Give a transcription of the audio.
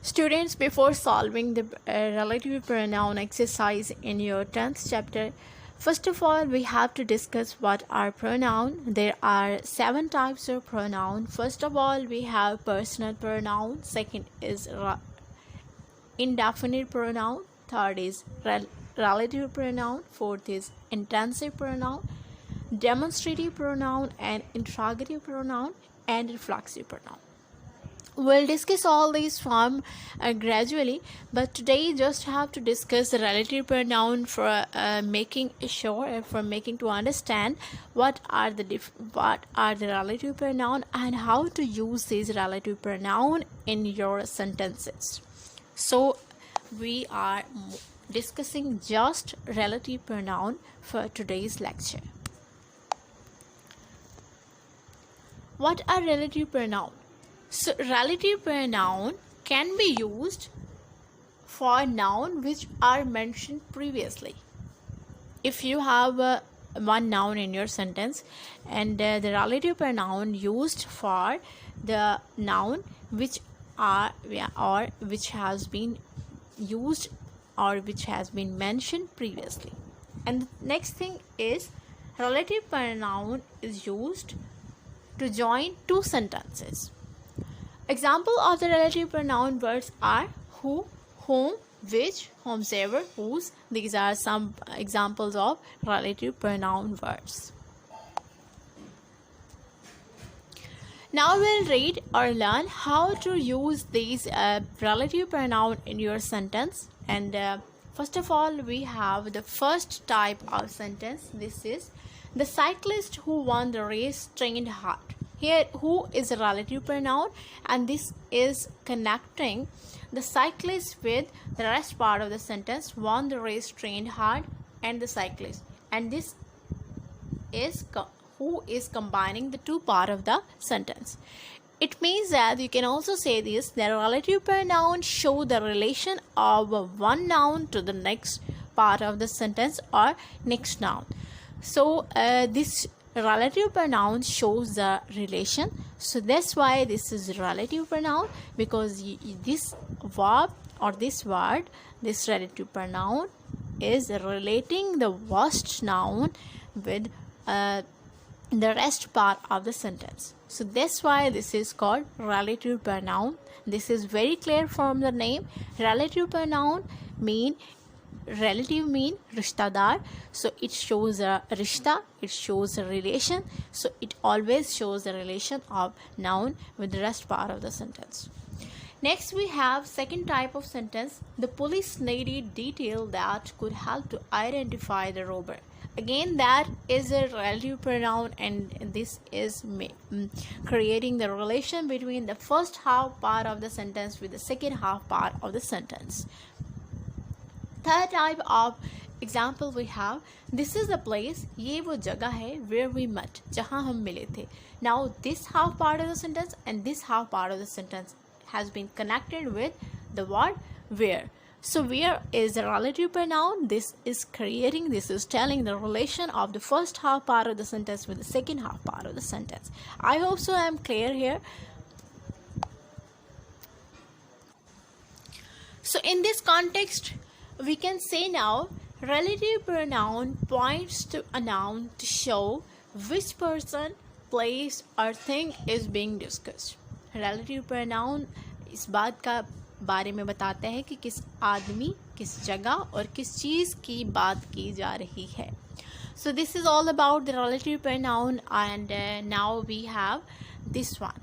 Students, before solving the relative pronoun exercise in your 10th chapter, first of all, we have to discuss what are pronoun. There are 7 types of pronoun. First of all, we have personal pronoun. Second is indefinite pronoun. Third is relative pronoun. Fourth is intensive pronoun, demonstrative pronoun, and interrogative pronoun, and reflexive pronoun. We'll discuss all these from gradually, but today just have to discuss the relative pronoun for making sure, for making to understand what are the relative pronoun and how to use these relative pronoun in your sentences. So we are discussing just relative pronoun for today's lecture. What are relative pronoun? So relative pronoun can be used for noun which are mentioned previously. If you have one noun in your sentence and the relative pronoun used for the noun which which has been used or which has been mentioned previously. And the next thing is relative pronoun is used to join two sentences. Example of the relative pronoun words are who, whom, which, whomsoever, whose. These are some examples of relative pronoun words. Now we'll read or learn how to use these relative pronoun in your sentence. And first of all, we have the first type of sentence. This is the cyclist who won the race trained hard. Here, who is a relative pronoun, and this is connecting the cyclist with the rest part of the sentence. Won the race, trained hard, and the cyclist. And this is who is combining the two part of the sentence. It means that you can also say this: the relative pronoun show the relation of one noun to the next part of the sentence or next noun. So this relative pronoun shows the relation, so that's why this is relative pronoun, because this verb or this word, this relative pronoun is relating the first noun with the rest part of the sentence. So that's why this is called relative pronoun. This is very clear from the name. Relative pronoun mean rishtadar, so it shows a rishta, it shows a relation, so it always shows the relation of noun with the rest part of the sentence. Next we have second type of sentence: the police needed detail that could help to identify the robber. Again, that is a relative pronoun, and this is creating the relation between the first half part of the sentence with the second half part of the sentence. Third type of example we have: this is the place, ये वो जगह है, where we met, जहाँ हम मिले थे. Now this half part of the sentence and this half part of the sentence has been connected with the word where. So where is the relative pronoun. This is telling the relation of the first half part of the sentence with the second half part of the sentence. I hope so I am clear here. So in this context, we can say now relative pronoun points to a noun to show which person, place or thing is being discussed. Relative pronoun इस बात का बारे में बताते हैं कि किस आदमी, किस जगह और किस चीज़ की बात की जा रही है. So this is all about the relative pronoun, and now we have this one.